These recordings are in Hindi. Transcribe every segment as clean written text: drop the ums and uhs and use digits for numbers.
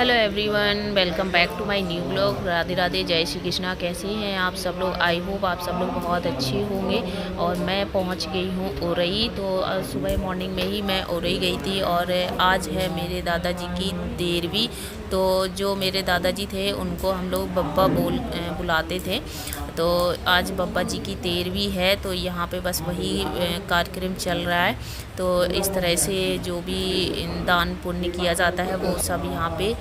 Hello everyone, welcome back to my new blog. Radhe Radhe, जय श्री कृष्णा। कैसे हैं आप सब लोग? आई होप आप सब लोग बहुत अच्छे होंगे। और मैं पहुंच गई हूं उरई। तो सुबह मॉर्निंग में ही मैं उरई गई थी। और आज है मेरे दादाजी की 13वीं। तो जो मेरे दादाजी थे उनको हम लोग बब्बा बुलाते थे। तो आज बब्बा जी की 13वीं है। तो यहाँ पे बस वही कार्यक्रम चल रहा है। तो इस तरह से जो भी दान पुण्य किया जाता है वो सब यहाँ पे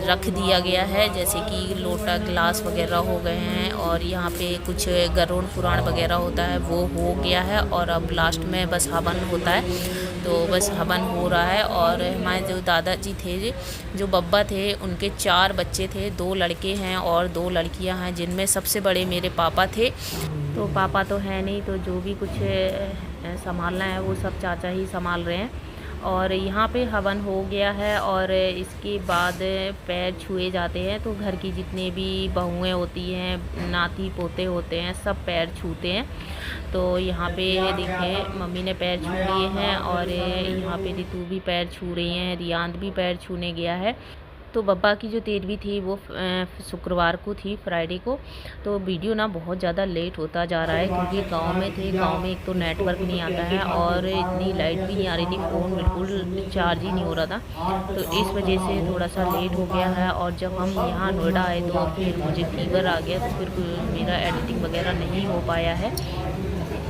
रख दिया गया है। जैसे कि लोटा गिलास वगैरह हो गए हैं, और यहाँ पे कुछ गरुड़ पुराण वगैरह होता है वो हो गया है। और अब लास्ट में बस हवन होता है। तो बस हवन हो रहा है। और हमारे जो दादाजी थे, जो बब्बा थे, उनके 4 बच्चे थे। 2 लड़के हैं और 2 लड़कियां हैं, जिनमें सबसे बड़े मेरे पापा थे। तो पापा तो है नहीं, तो जो भी कुछ संभालना है वो सब चाचा ही संभाल रहे हैं। और यहाँ पे हवन हो गया है। और इसके बाद पैर छुए जाते हैं। तो घर की जितने भी बहुएं होती हैं, नाती पोते होते हैं, सब पैर छूते हैं। तो यहाँ पे देखिए मम्मी ने पैर छू लिए हैं। और यहाँ पे रितु भी पैर छू रही हैं, रियांत भी पैर छूने गया है। तो बब्बा की जो 13वीं थी वो शुक्रवार को थी, फ्राइडे को। तो वीडियो ना बहुत ज़्यादा लेट होता जा रहा है, क्योंकि गांव में थे। गांव में एक तो नेटवर्क नहीं आता है, और इतनी लाइट भी नहीं आ रही थी, फ़ोन बिल्कुल चार्ज ही नहीं हो रहा था। तो इस वजह से थोड़ा सा लेट हो गया है। और जब हम यहाँ नोएडा आए तो फिर मुझे फीवर आ गया, तो फिर मेरा एडिटिंग वगैरह नहीं हो पाया है,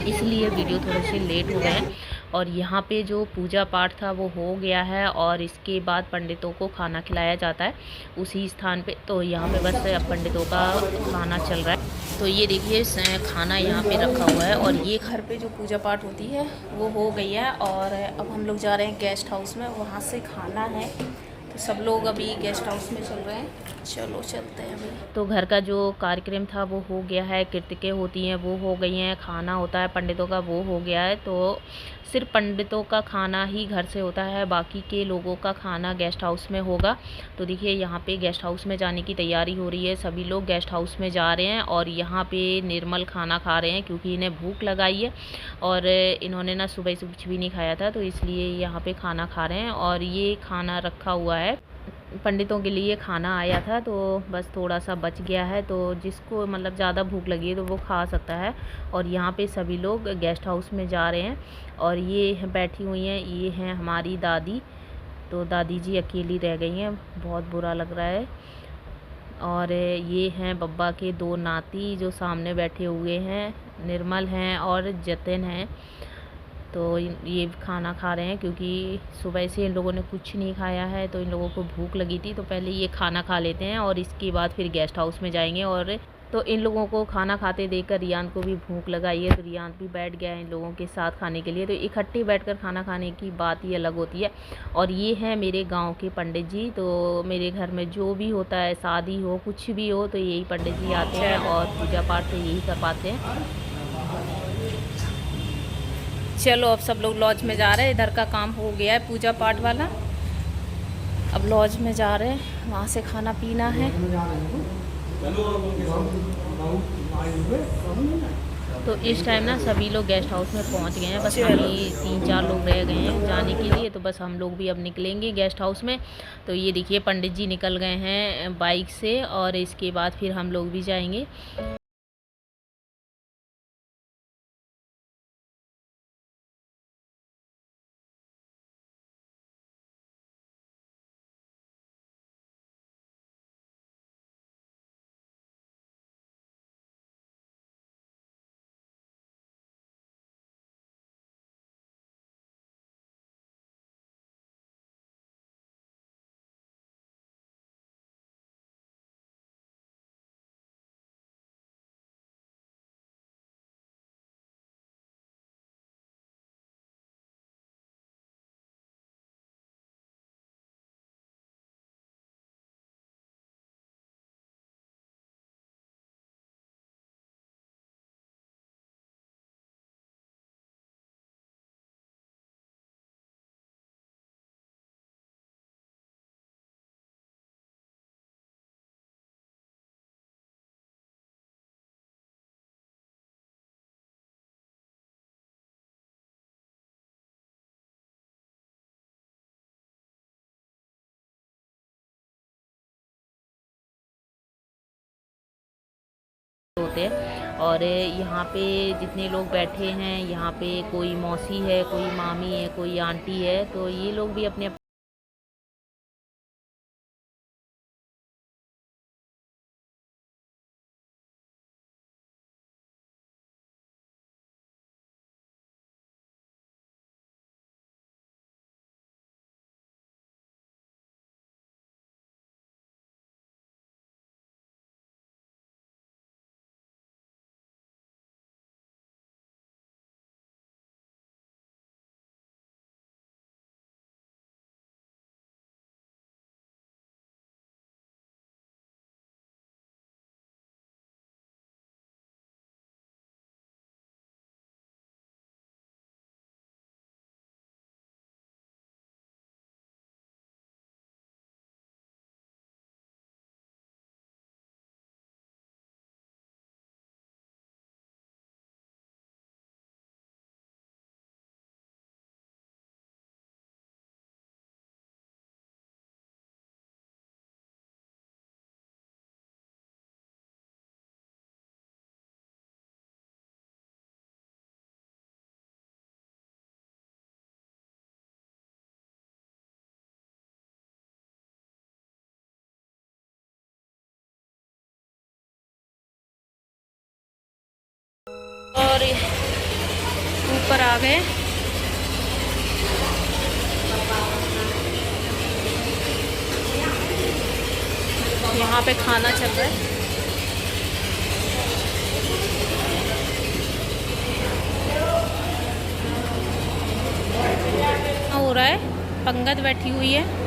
इसलिए वीडियो थोड़े से लेट हो गए हैं। और यहाँ पे जो पूजा पाठ था वो हो गया है। और इसके बाद पंडितों को खाना खिलाया जाता है उसी स्थान पे। तो यहाँ पे बस पंडितों का खाना चल रहा है। तो ये देखिए खाना यहाँ पे रखा हुआ है। और ये घर पे जो पूजा पाठ होती है वो हो गई है। और अब हम लोग जा रहे हैं गेस्ट हाउस में, वहाँ से खाना है। तो सब लोग अभी गेस्ट हाउस में चल रहे हैं। चलो चलते हैं अभी। तो घर का जो कार्यक्रम था वो हो गया है, कृतिकें होती हैं वो हो गई हैं, खाना होता है पंडितों का वो हो गया है। तो सिर्फ पंडितों का खाना ही घर से होता है, बाकी के लोगों का खाना गेस्ट हाउस में होगा। तो देखिए यहाँ पे गेस्ट हाउस में जाने की तैयारी हो रही है, सभी लोग गेस्ट हाउस में जा रहे हैं। और यहाँ पे निर्मल खाना खा रहे हैं, क्योंकि इन्हें भूख लगाई है। और इन्होंने ना सुबह से कुछ भी नहीं खाया था, तो इसलिए यहाँ पे खाना खा रहे हैं। और ये खाना रखा हुआ है, पंडितों के लिए खाना आया था, तो बस थोड़ा सा बच गया है। तो जिसको मतलब ज़्यादा भूख लगी है तो वो खा सकता है। और यहाँ पे सभी लोग गेस्ट हाउस में जा रहे हैं। और ये बैठी हुई हैं, ये हैं हमारी दादी। तो दादी जी अकेली रह गई हैं, बहुत बुरा लग रहा है। और ये हैं बब्बा के 2 नाती जो सामने बैठे हुए हैं, निर्मल हैं और जतिन हैं। तो ये खाना खा रहे हैं, क्योंकि सुबह से इन लोगों ने कुछ नहीं खाया है, तो इन लोगों को भूख लगी थी। तो पहले ये खाना खा लेते हैं और इसके बाद फिर गेस्ट हाउस में जाएंगे। और तो इन लोगों को खाना खाते देखकर रियांत को भी भूख लगाई है, तो रियांत भी बैठ गया है इन लोगों के साथ खाने के लिए। तो इकट्ठे बैठकर खाना खाने की बात ही अलग होती है। और ये है मेरे गांव के पंडित जी। तो मेरे घर में जो भी होता है, शादी हो कुछ भी हो, तो यही पंडित जी आते हैं और पूजा पाठ तो यही कर पाते हैं। चलो अब सब लोग लॉज में जा रहे हैं, इधर का काम हो गया है पूजा पाठ वाला। अब लॉज में जा रहे हैं, वहाँ से खाना पीना है। तो इस टाइम ना सभी लोग गेस्ट हाउस में पहुँच गए हैं, बस हम ही 3-4 लोग रह गए हैं जाने के लिए। तो बस हम लोग भी अब निकलेंगे गेस्ट हाउस में। तो ये देखिए पंडित जी निकल गए हैं बाइक से, और इसके बाद फिर हम लोग भी जाएंगे। बोलते हैं। और यहाँ पे जितने लोग बैठे हैं, यहाँ पे कोई मौसी है, कोई मामी है, कोई आंटी है, तो ये लोग भी अपने और ऊपर आ गए। यहाँ पे खाना चल रहा है। हो रहा है, पंगत बैठी हुई है।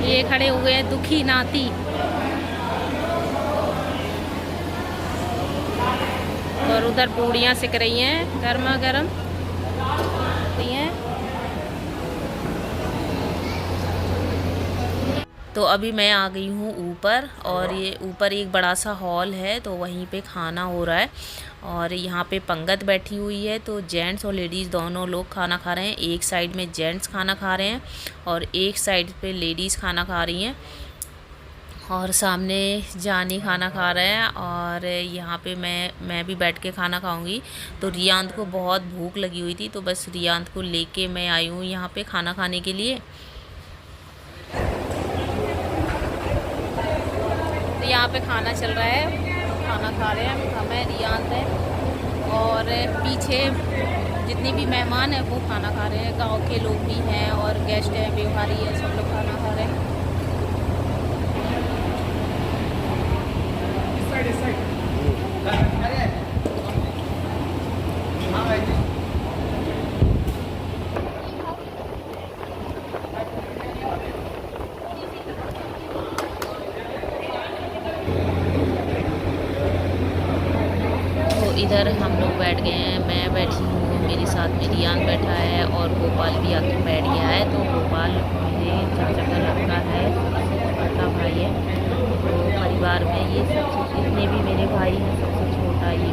ये खड़े हुए हैं दुखी नाती। और उधर पूड़ियाँ सिक रही हैं गर्मा गर्म। तो अभी मैं आ गई हूँ ऊपर, और ये ऊपर एक बड़ा सा हॉल है, तो वहीं पे खाना हो रहा है। और यहाँ पे पंगत बैठी हुई है, तो जेंट्स और लेडीज़ दोनों लोग खाना खा रहे हैं। एक साइड में जेंट्स खाना खा रहे हैं और एक साइड पे लेडीज़ खाना खा रही हैं। और सामने जानी खाना खा रहे हैं, और यहाँ पे मैं भी बैठ के खाना खाऊंगी। तो रियांत को बहुत भूख लगी हुई थी, तो बस रियांत को लेके मैं आई हूँ यहाँ पे खाना खाने के लिए। तो यहाँ पे खाना चल रहा है, खाना खा रहे हैं हम, रियांत है, और पीछे जितनी भी मेहमान हैं वो खाना खा रहे हैं। गांव के लोग भी हैं और गेस्ट हैं, बिहारी है, सब लोग खाना खा रहे हैं। इधर हम लोग बैठ गए हैं, मैं बैठी हूँ, मेरे साथ में रियान बैठा है और गोपाल भी आके बैठ गया है। तो गोपाल मेरे चाचा का लड़का है, सबसे छोटा भाई है। तो परिवार में ये सबसे, जितने भी मेरे भाई हैं, सबसे छोटा ये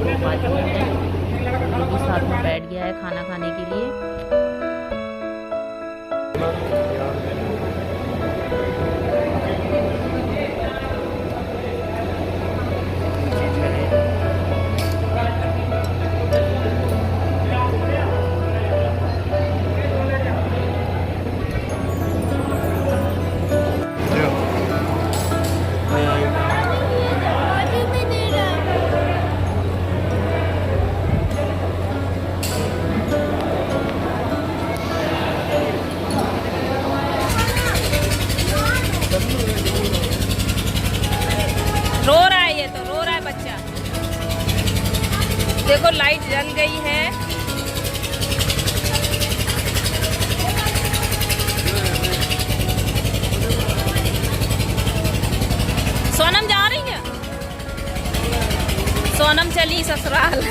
गोपाल जी है। ये भी साथ में बैठ गया है खाना खाने के लिए। रो रहा है, ये तो रो रहा है बच्चा। देखो लाइट जल गई है। सोनम जा रही है, सोनम चली ससुराल।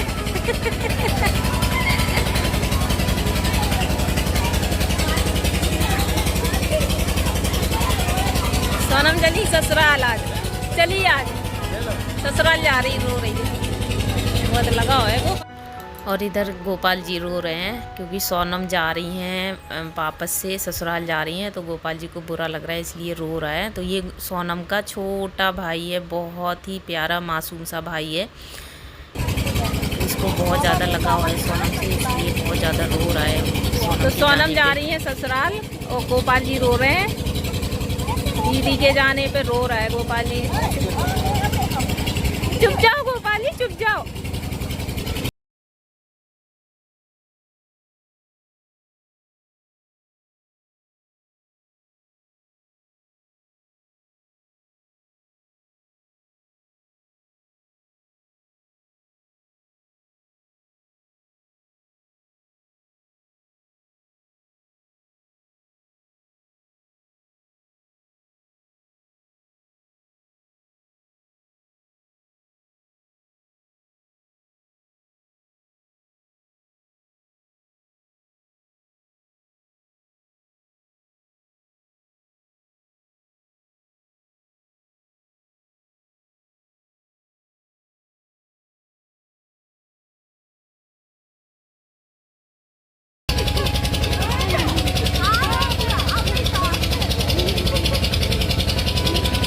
सोनम चली ससुराल आज, चली आज। ससुराल जा रही, रो रही है, बहुत लगा हुआ है वो। और इधर गोपाल जी रो रहे हैं क्योंकि सोनम जा रही हैं वापस से ससुराल जा रही हैं, तो गोपाल जी को बुरा लग रहा है इसलिए रो रहा है। तो ये सोनम का छोटा भाई है, बहुत ही प्यारा मासूम सा भाई है, इसको बहुत ज़्यादा लगाव है सोनम से, इसलिए बहुत ज़्यादा रो रहा है। तो सोनम जा रही है ससुराल और गोपाल जी रो रहे हैं, दीदी के जाने पे रो रहा है गोपाल जी। चुप जाओ गोपाल जी, चुप जाओ।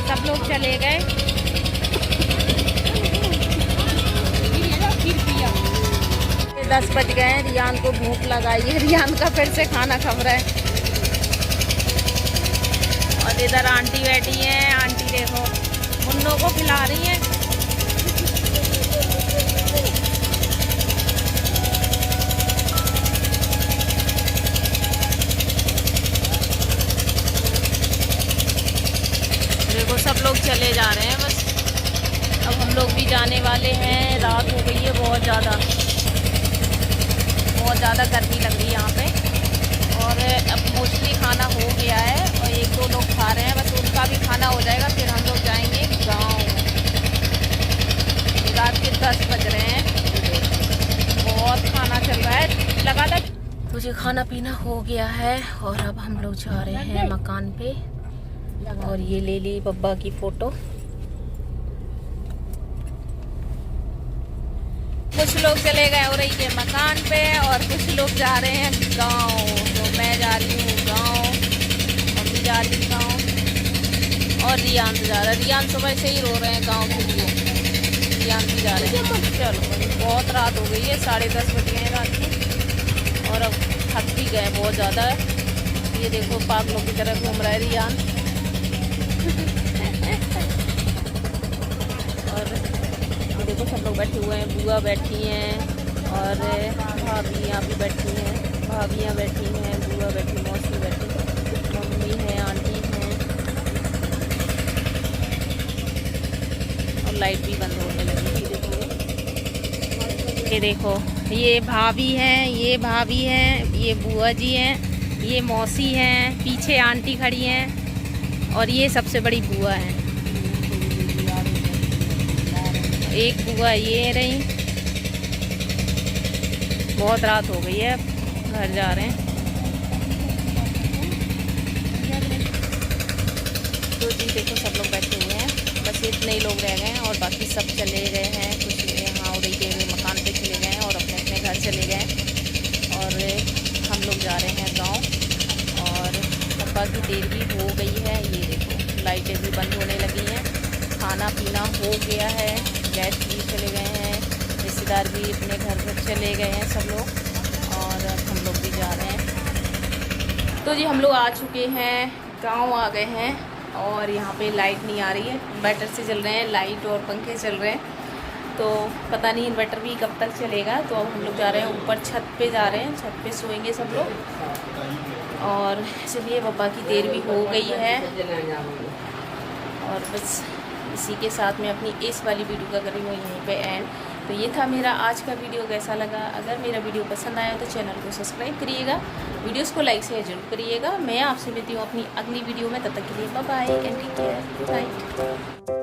सब लोग चले गए। 10 बज गए हैं, रियान को भूख लगाई है, रियान का फिर से खाना खा रहा है। और इधर आंटी बैठी हैं, आंटी देखो मुन्नों को खिला रही हैं। देखो सब लोग चले जा रहे हैं बस, अब हम लोग भी जाने वाले हैं। रात हो गई है बहुत ज़्यादा गर्मी लग रही है यहाँ पे। और अब मोस्टली खाना हो गया है और 1-2 लोग खा रहे हैं, बस उनका भी खाना हो जाएगा, फिर हम लोग जाएंगे गाँव। रात के 10 बज रहे हैं, बहुत खाना चल रहा है लगातार। मुझे खाना पीना हो गया है और अब हम लोग जा रहे हैं मकान पे। और ये ले ली बब्बा की फ़ोटो। कुछ लोग चले गए उरई के मकान पे और कुछ लोग जा रहे हैं गांव। तो मैं जा रही हूँ गांव, मम्मी जा रही है गांव और रियान जा रहा है। रियान सुबह से ही रो रहे हैं गांव के लिए, रियान भी जा रहे हैं। चलो बहुत रात हो गई है, 10:30 बज गए हैं रात के और अब थक भी गए बहुत ज़्यादा। ये देखो पागलों की तरह घूम रहा है रियान। और देखो सब लोग बैठे हुए हैं, बुआ बैठी हैं और भाभी यहाँ भी बैठी हैं, भाभियाँ बैठी हैं, बुआ बैठी, मौसी बैठी, मम्मी है, आंटी हैं और लाइट भी बंद होने लगी। ये देखो ये भाभी हैं, ये भाभी हैं, ये बुआ जी हैं, ये मौसी हैं, पीछे आंटी खड़ी हैं और ये सबसे बड़ी बुआ है। एक बुआ ये रही। बहुत रात हो गई है, घर जा रहे हैं। तो जी देखो सब लोग बैठे हुए हैं, बस इतने ही लोग रह गए हैं और बाकी सब चले गए हैं। कुछ यहाँ उड़ई के मकान पे चले गए हैं और अपने अपने घर चले गए हैं और हम लोग जा रहे हैं गांव। और पापा की देर भी हो गई है, ये देखो लाइटें भी बंद होने लगी हैं, खाना पीना हो गया है, गेस्ट भी चले गए हैं, रिश्तेदार भी अपने घर पर चले गए हैं सब लोग और हम लोग भी जा रहे हैं। तो जी हम लोग आ चुके हैं, गांव आ गए हैं और यहाँ पे लाइट नहीं आ रही है, इन्वर्टर से चल रहे हैं, लाइट और पंखे चल रहे हैं। तो पता नहीं इन्वर्टर भी कब तक चलेगा। तो अब हम लोग जा रहे हैं ऊपर, छत पे जा रहे हैं, छत पे सोएंगे सब लोग। और चलिए पापा की देर भी हो गई है और बस इसी के साथ मैं अपनी इस वाली वीडियो का कर रही हूँ यहीं पे एंड। तो ये था मेरा आज का वीडियो, कैसा लगा? अगर मेरा वीडियो पसंद आया तो चैनल को सब्सक्राइब करिएगा, वीडियोस को लाइक शेयर जरूर करिएगा। मैं आपसे मिलती हूँ अपनी अगली वीडियो में, तब तक के लिए bye bye and take care, bye.